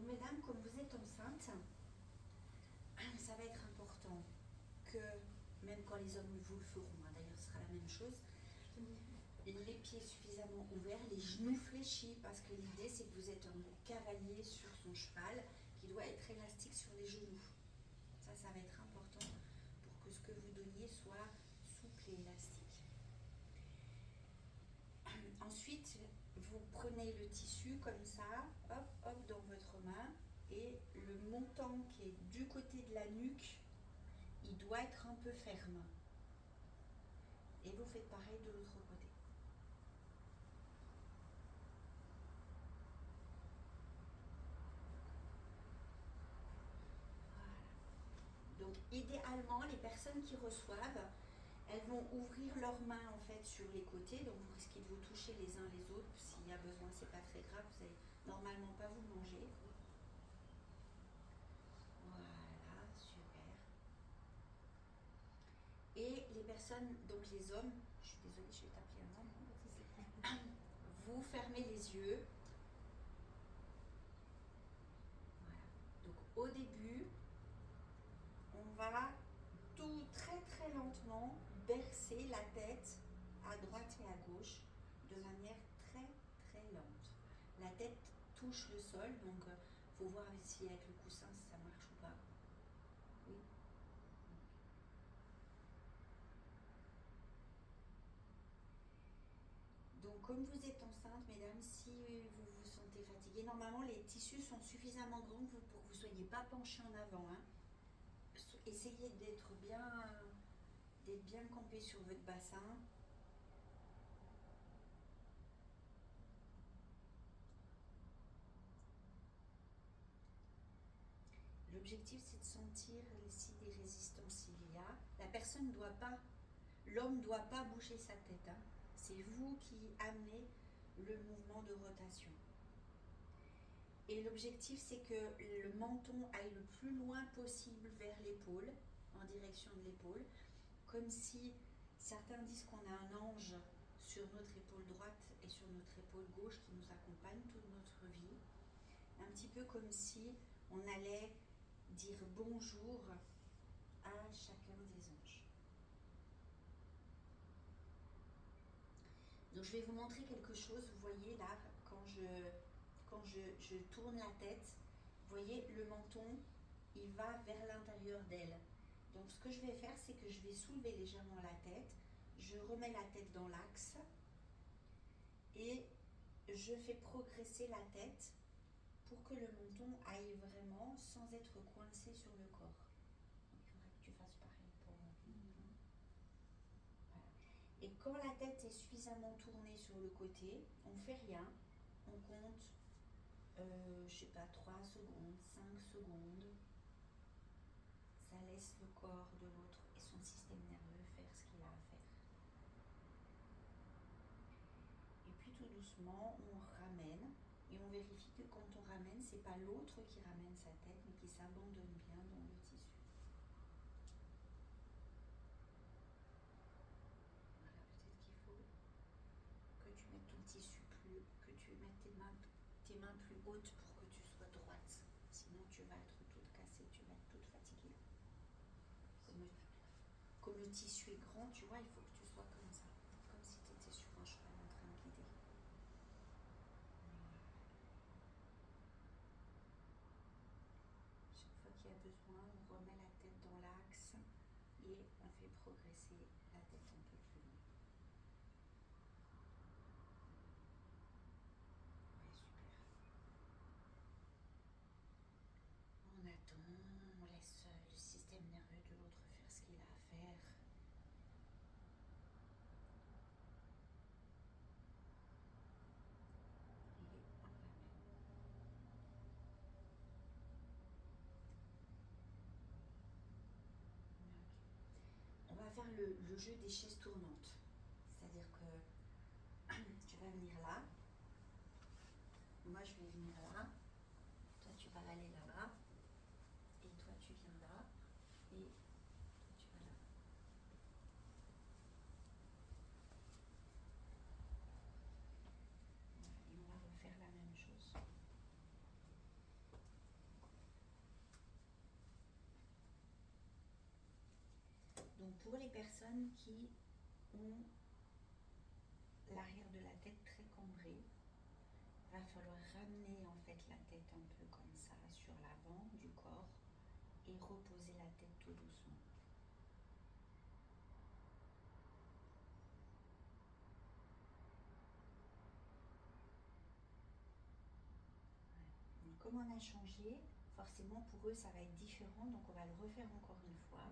mesdames, comme vous êtes enceintes, ça va être important que, même quand les hommes vous le feront, d'ailleurs ce sera la même chose, les pieds suffisamment ouverts, les genoux fléchis, parce que l'idée c'est que vous êtes un cavalier sur son cheval qui doit être élastique sur les genoux. Ça va être important pour que ce que vous donniez soit souple et élastique. Ensuite, vous prenez le tissu comme ça, hop, hop, dans votre main, et le montant qui est du côté de la nuque, il doit être un peu ferme. Et vous faites pareil de l'autre côté. Voilà. Donc, idéalement, les personnes qui reçoivent, elles vont ouvrir leurs mains en fait sur les côtés, donc vous risquez de vous toucher les uns les autres. S'il y a besoin, c'est pas très grave, vous n'allez normalement pas vous manger. Voilà, super. Et les personnes, donc les hommes, je suis désolée, je vais t'appeler un homme, vous fermez les yeux. Voilà. Donc au début, on va tout très très lentement bercer la tête à droite et à gauche de manière très très lente. La tête touche le sol, donc il faut voir si avec le coussin si ça marche ou pas. Oui. Donc comme vous êtes enceinte, mesdames, si vous vous sentez fatiguée, normalement les tissus sont suffisamment grands pour que vous ne soyez pas penchés en avant. Hein. Essayez d'être bien campé sur votre bassin. L'objectif, c'est de sentir si des résistances il y a. La personne ne doit pas, l'homme ne doit pas bouger sa tête. Hein. C'est vous qui amenez le mouvement de rotation. Et l'objectif, c'est que le menton aille le plus loin possible vers l'épaule, en direction de l'épaule, comme si certains disent qu'on a un ange sur notre épaule droite et sur notre épaule gauche qui nous accompagne toute notre vie. Un petit peu comme si on allait dire bonjour à chacun des anges. Donc je vais vous montrer quelque chose. Vous voyez là, quand je tourne la tête, vous voyez le menton, il va vers l'intérieur d'elle. Donc ce que je vais faire, c'est que je vais soulever légèrement la tête, je remets la tête dans l'axe et je fais progresser la tête pour que le menton aille vraiment sans être coincé sur le corps. Donc, il faudrait que tu fasses pareil pour voilà. Et quand la tête est suffisamment tournée sur le côté, on ne fait rien, on compte, je sais pas, 3 secondes, 5 secondes. Ça laisse le corps de l'autre et son système nerveux faire ce qu'il a à faire. Et puis tout doucement, on ramène et on vérifie que quand on ramène, c'est pas l'autre qui ramène sa tête, mais qui s'abandonne bien dans le tissu. Voilà, peut-être qu'il faut que tu mettes ton tissu plus, que tu mettes tes mains plus hautes pour que tu sois droite. Sinon, tu vas être toute cassée, tu vas être toute fatiguée. Comme le tissu est grand, tu vois, il faut que tu sois comme ça. Comme si tu étais sur un cheval en train de guider. Chaque fois qu'il y a besoin, on remet la tête dans l'axe et on fait progresser la tête un peu plus loin. Oui, super. On attend, on laisse le système nerveux de l'autre faire ce qu'il a à faire. Et on ramène. Okay. On va faire le jeu des chaises tournantes. C'est-à-dire que tu vas venir là. Moi, je vais venir là. Toi, tu vas aller là-bas. Et toi, tu viens là. Et toi, tu vas là. Et on va refaire la même chose. Donc pour les personnes qui ont l'arrière de la tête très cambré, il va falloir ramener en fait la tête un peu comme ça sur l'avant du corps et reposer la tête tout doucement. Donc, comme on a changé, forcément pour eux ça va être différent, donc on va le refaire encore une fois.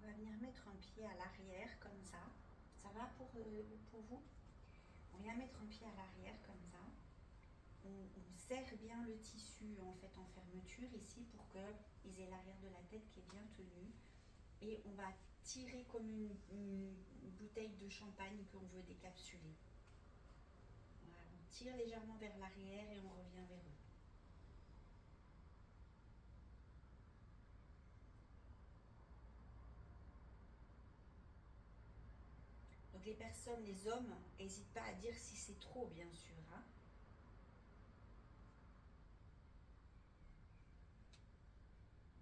On va venir mettre un pied à l'arrière comme ça. Ça va pour vous? On vient mettre un pied à l'arrière comme ça. On serre bien le tissu en fait en fermeture ici pour qu'ils aient l'arrière de la tête qui est bien tenu. Et on va tirer comme une bouteille de champagne qu'on veut décapsuler. Voilà, on tire légèrement vers l'arrière et on revient vers eux. Donc les personnes, les hommes, n'hésitent pas à dire si c'est trop, bien sûr. Hein.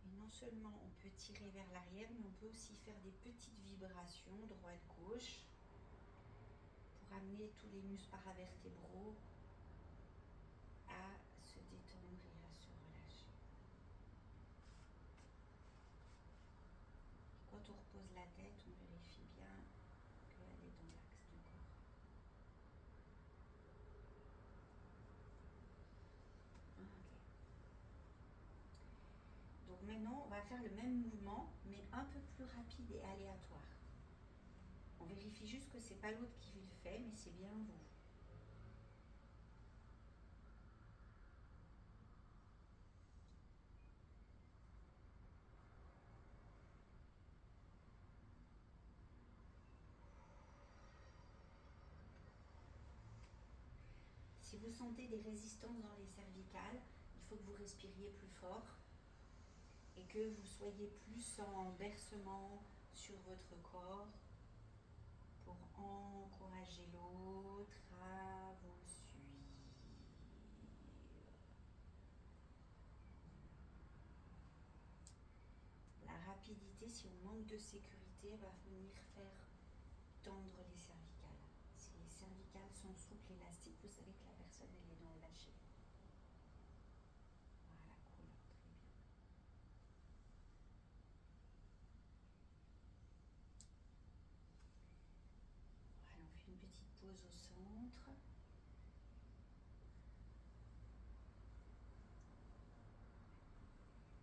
Et non seulement on peut tirer vers l'arrière, mais on peut aussi faire des petites vibrations droite-gauche pour amener tous les muscles paravertébraux à se détendre et à se relâcher. Quand on repose la tête, on vérifie bien qu'elle est dans l'axe du corps. Okay. Donc maintenant, on va faire le même mouvement, mais un peu plus rapide et aléatoire. On vérifie juste que c'est pas l'autre qui le fait, mais c'est bien vous. Si vous sentez des résistances dans les cervicales, il faut que vous respiriez plus fort et que vous soyez plus en bercement sur votre corps pour encourager l'autre à vous suivre. La rapidité, si on manque de sécurité, va venir faire tendre les cervicales. Si les cervicales sont souples, élastiques, vous savez que la personne elle est dans le lâcher. Voilà, cool, très bien. Voilà, on fait une petite pause au centre.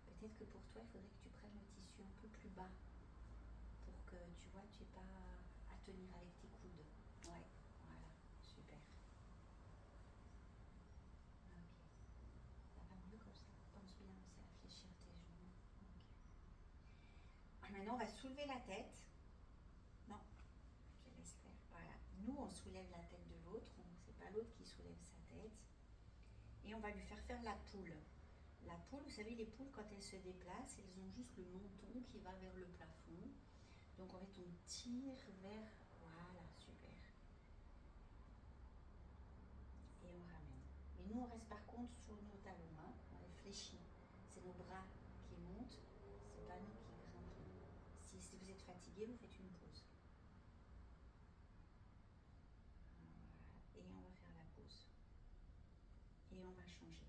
Peut-être que pour toi, il faudrait que tu prennes le tissu un peu plus bas pour que tu vois, tu n'aies pas à tenir avec tes coudes. Ouais, voilà, super. Ok. Ça va mieux comme ça. Pense bien aussi à fléchir tes genoux. Ok. Maintenant, on va soulever la tête. Non, je laisse faire. Voilà. Nous, on soulève la tête de l'autre. C'est pas l'autre qui soulève sa tête. Et on va lui faire la poule. La poule, vous savez, les poules, quand elles se déplacent, elles ont juste le menton qui va vers le plafond. Donc en fait, on tire vers... Voilà, super. Et on ramène. Et nous, on reste par contre sur nos talons. Hein. On réfléchit. C'est nos bras qui montent, c'est pas nous qui grimpons. Si vous êtes fatigué, vous faites une pause. Voilà. Et on va faire la pause. Et on va changer.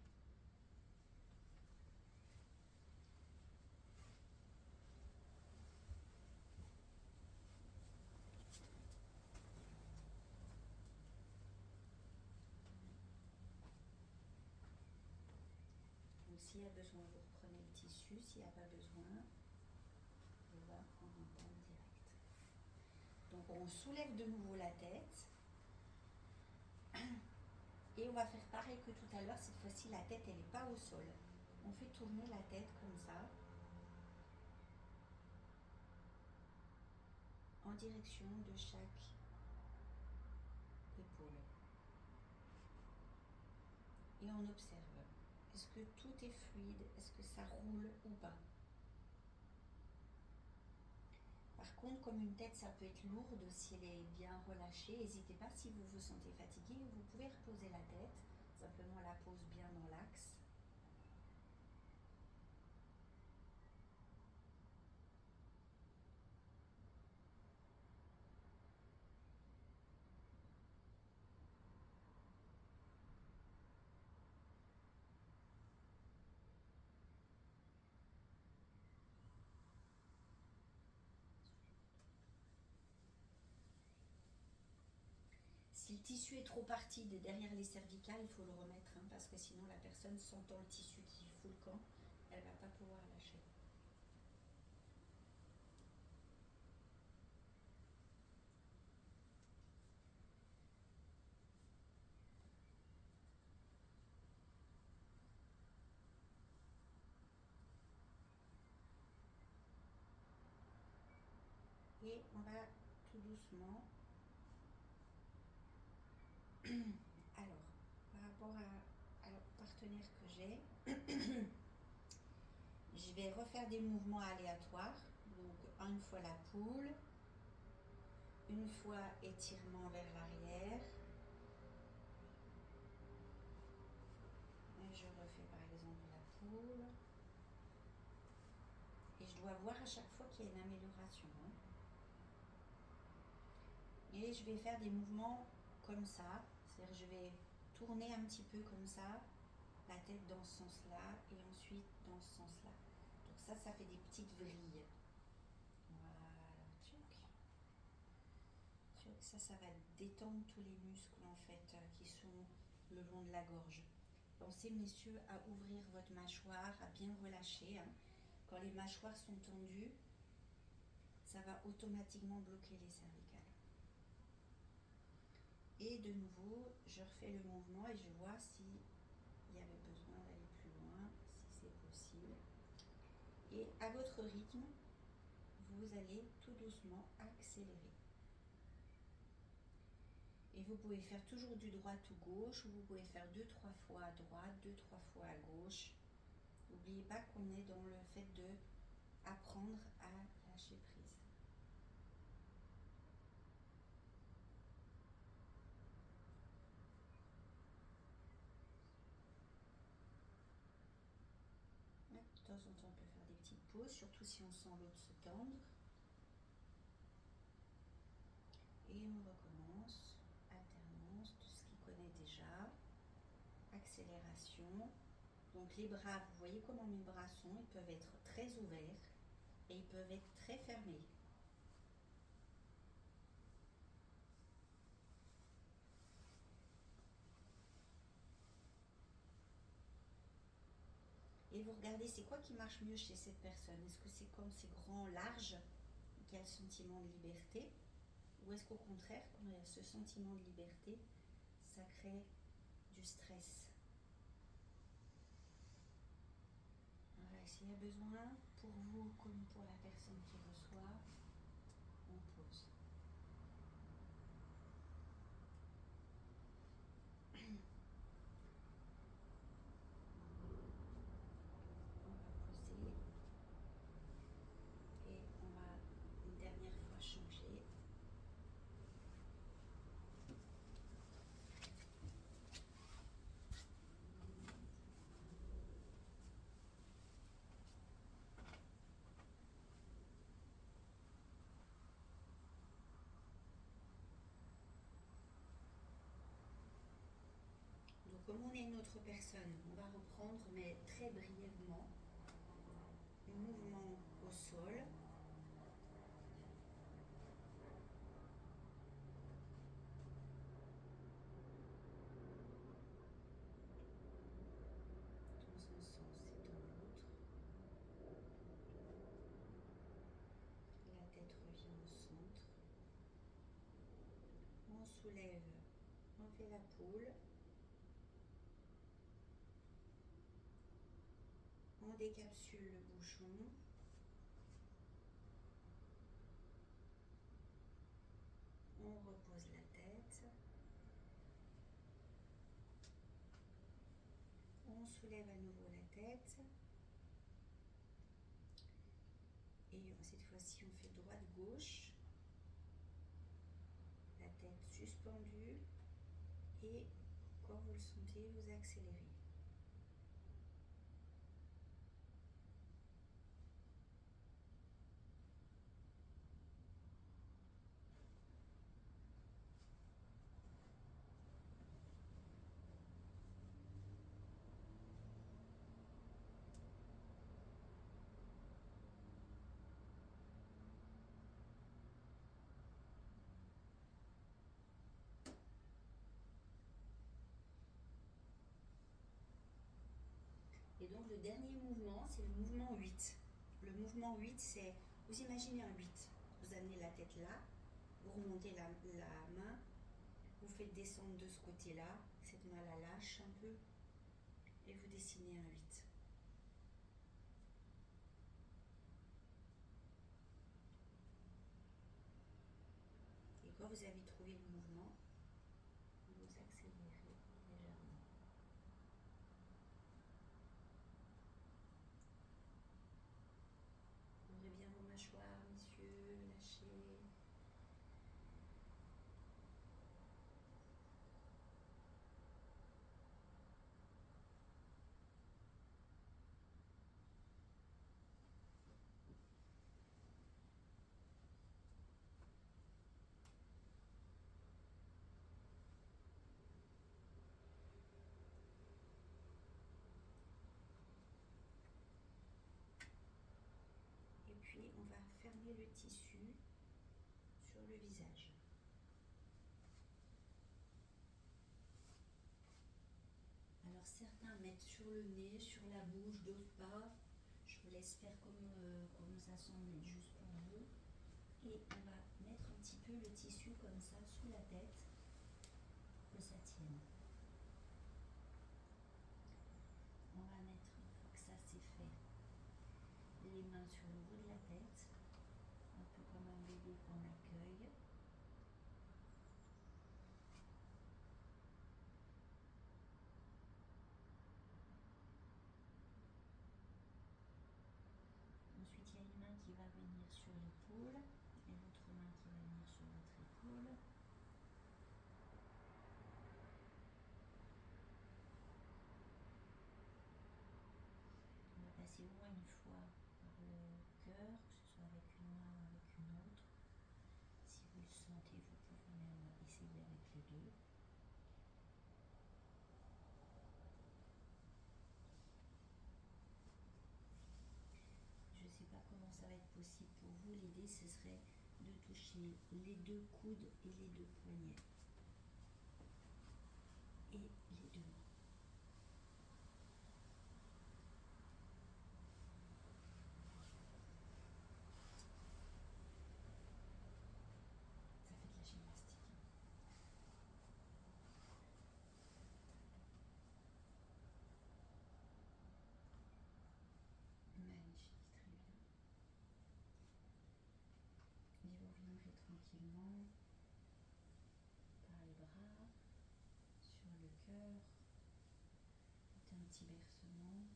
s'il y a besoin, vous reprenez le tissu. S'il n'y a pas besoin, on va en entendre direct. Donc on soulève de nouveau la tête. Et on va faire pareil que tout à l'heure. Cette fois-ci, la tête, elle n'est pas au sol. On fait tourner la tête comme ça, en direction de chaque épaule. Et on observe. Est-ce que tout est fluide? Est-ce que ça roule ou pas? Par contre, comme une tête, ça peut être lourde si elle est bien relâchée. N'hésitez pas, si vous vous sentez fatigué, vous pouvez reposer la tête. Simplement la pose bien dans l'axe. Si le tissu est trop parti de derrière les cervicales, il faut le remettre, hein, parce que sinon la personne, sentant le tissu qui fout le camp, elle ne va pas pouvoir lâcher. Et on va tout doucement. Alors, par rapport à leur partenaire que j'ai, je vais refaire des mouvements aléatoires. Donc, une fois la poule, une fois étirement vers l'arrière. Et je refais par exemple la poule. Et je dois voir à chaque fois qu'il y a une amélioration. Hein. Et je vais faire des mouvements comme ça. C'est-à-dire je vais tourner un petit peu comme ça, la tête dans ce sens-là, et ensuite dans ce sens-là. Donc ça fait des petites vrilles. Voilà, ça va détendre tous les muscles en fait qui sont le long de la gorge. Pensez messieurs à ouvrir votre mâchoire, à bien relâcher. Hein. Quand les mâchoires sont tendues, ça va automatiquement bloquer les cervicales. Et de nouveau, je refais le mouvement et je vois s'il y avait besoin d'aller plus loin, si c'est possible. Et à votre rythme, vous allez tout doucement accélérer. Et vous pouvez faire toujours du droite ou gauche, ou vous pouvez faire 2-3 fois à droite, 2-3 fois à gauche. N'oubliez pas qu'on est dans le fait de apprendre à lâcher prise. De temps en temps, on peut faire des petites pauses, surtout si on sent l'autre se tendre. Et on recommence, alternance, tout ce qu'il connaît déjà. Accélération. Donc les bras, vous voyez comment mes bras sont, ils peuvent être très ouverts et ils peuvent être très fermés. Et vous regardez, c'est quoi qui marche mieux chez cette personne? Est-ce que c'est comme c'est grand, large, qu'il y a le sentiment de liberté? Ou est-ce qu'au contraire, quand il y a ce sentiment de liberté, ça crée du stress? Voilà, s'il y a besoin, pour vous comme pour la personne qui reçoit, on pose. On va poser et on va une dernière fois changer. Donc comme on est une autre personne, on va reprendre, mais très brièvement, le mouvement au sol. Dans un sens et dans On soulève, on fait la poule. On décapsule le bouchon. On repose la tête. On soulève à nouveau la tête. Et cette fois-ci, on fait droite-gauche. La tête suspendue. Et quand vous le sentez, vous accélérez. Et donc le dernier mouvement, c'est le mouvement 8. Le mouvement 8, c'est, vous imaginez un 8. Vous amenez la tête là, vous remontez la main, vous faites descendre de ce côté-là, cette main la lâche un peu, et vous dessinez un 8. Et quand vous avez trouvé le mouvement, vous accélérez légèrement. Ouvrez bien vos mâchoires, messieurs, lâchez. Et puis on va fermer le tissu sur le visage. Alors certains mettent sur le nez, sur la bouche, d'autres pas. Je vous laisse faire comme ça semble juste pour vous. Et on va mettre un petit peu le tissu comme ça sous la tête, que ça tienne. On va mettre, une fois que ça c'est fait, les mains sur le haut de la tête, un peu comme un bébé qu'on accueille. Ensuite, il y a une main qui va venir sur l'épaule et l'autre main qui va venir sur votre épaule. On va passer au moins une fois par le cœur, que ce soit avec une main ou avec une autre. Si vous le sentez, vous pouvez même essayer avec les deux. Je ne sais pas comment ça va être possible pour vous. L'idée, ce serait de toucher les deux coudes et les deux poignets. Et les deux mains. Ça fait de la gymnastique. Magnifique, très bien. Et vous reviendrez tranquillement par les bras, sur le cœur. Faites un petit bercement.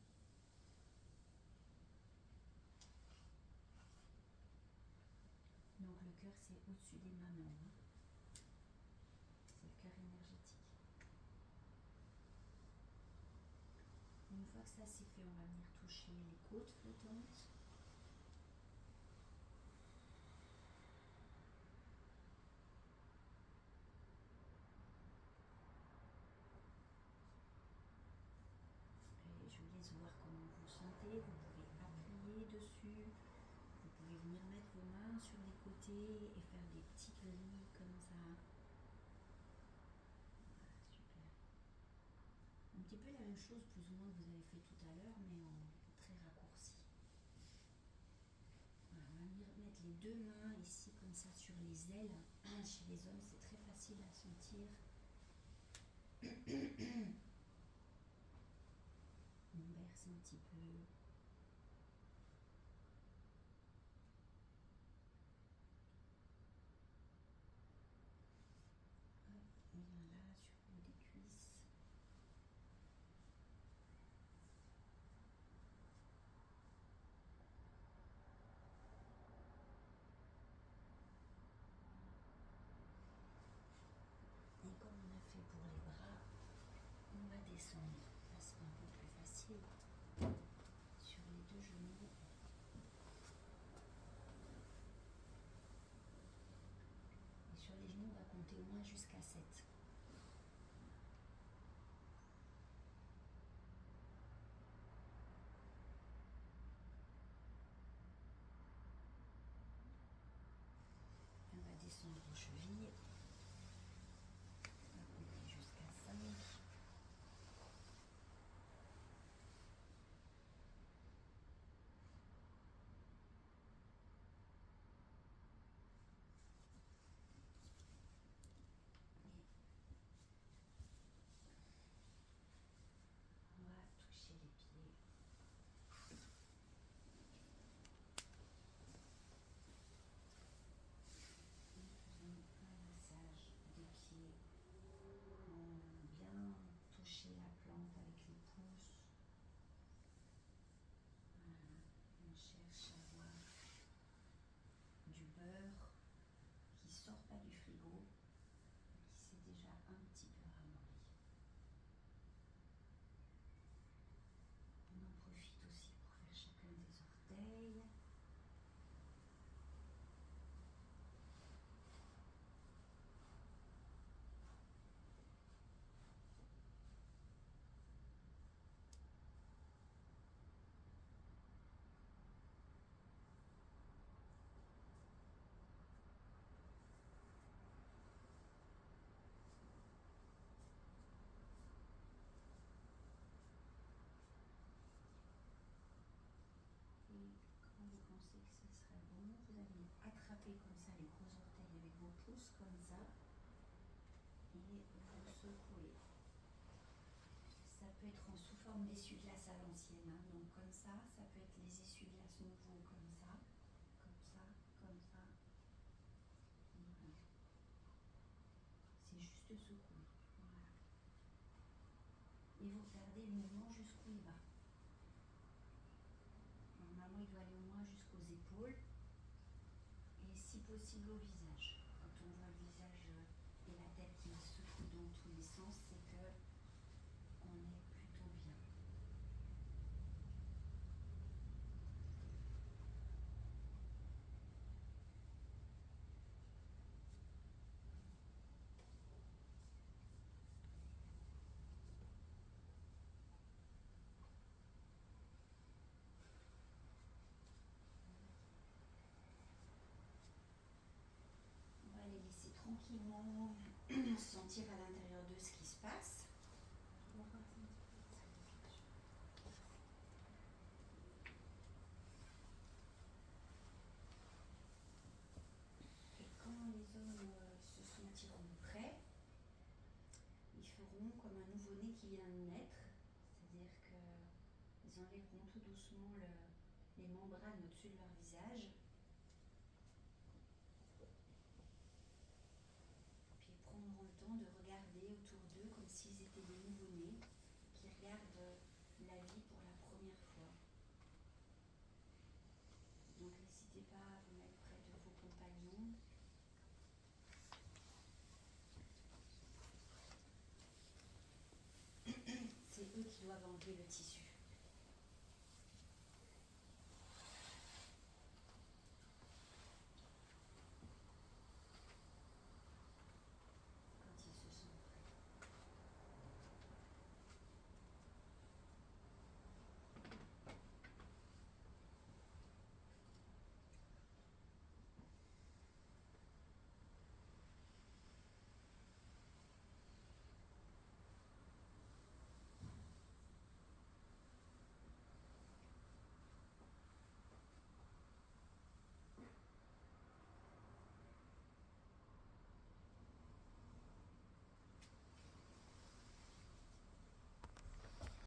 Donc le cœur, c'est au-dessus des mains. C'est le cœur énergétique. Une fois que ça c'est fait, on va venir toucher les côtes flottantes. Et je vous laisse voir comment vous sentez. Vous pouvez appuyer dessus. Vous pouvez venir mettre vos mains sur les côtés et faire des petits grilles comme ça. Voilà, super. Un petit peu la même chose plus ou moins que vous avez fait tout à l'heure, mais en très raccourci. Voilà, on va venir mettre les deux mains ici comme ça sur les ailes. Chez les hommes, c'est très facile. facile à sentir. On berce un petit peu. Hop, on vient là sur le haut des cuisses. Et comme on a fait pour les bras, on va descendre. Là, c'est un peu plus facile. Sur les deux genoux. Et sur les genoux, on va compter au moins jusqu'à 7. On va descendre aux chevilles. On va compter jusqu'à 5. On va toucher les pieds. Nous faisons un massage des pieds. On vient toucher la plante avec les pouces. Voilà. On cherche à avoir du beurre qui ne sort pas du frigo, qui s'est déjà un petit peu ramolli. On en profite aussi pour faire chacun des orteils. Et quand vous pensez que ce serait bon, vous allez attraper comme ça les gros orteils avec vos pouces, comme ça, et vous secouez. Ça peut être sous forme d'essuie-glace à l'ancienne, hein. Donc comme ça peut être les essuie-glaces nouveaux, comme ça, comme ça, comme ça. Voilà. C'est juste secouer. Voilà. Et vous regardez le mouvement jusqu'où il va. Normalement, il doit aller au moins jusqu'aux épaules et si possible au visage. Quand on voit le visage et la tête qui secoue dans tous les sens, c'est que on est plutôt bien. On va les laisser tranquillement sentir à l'intérieur de ce qui se passe. Et quand les hommes se sentiront prêts, ils feront comme un nouveau-né qui vient de naître, c'est-à-dire qu'ils enlèveront tout doucement les membranes au-dessus de leur visage. Puis ils prendront le temps de regarder autour d'eux comme s'ils étaient des nouveau-nés qui regardent la vie pour la première fois. Donc n'hésitez pas à vous mettre près de vos compagnons. C'est eux qui doivent enlever le tissu.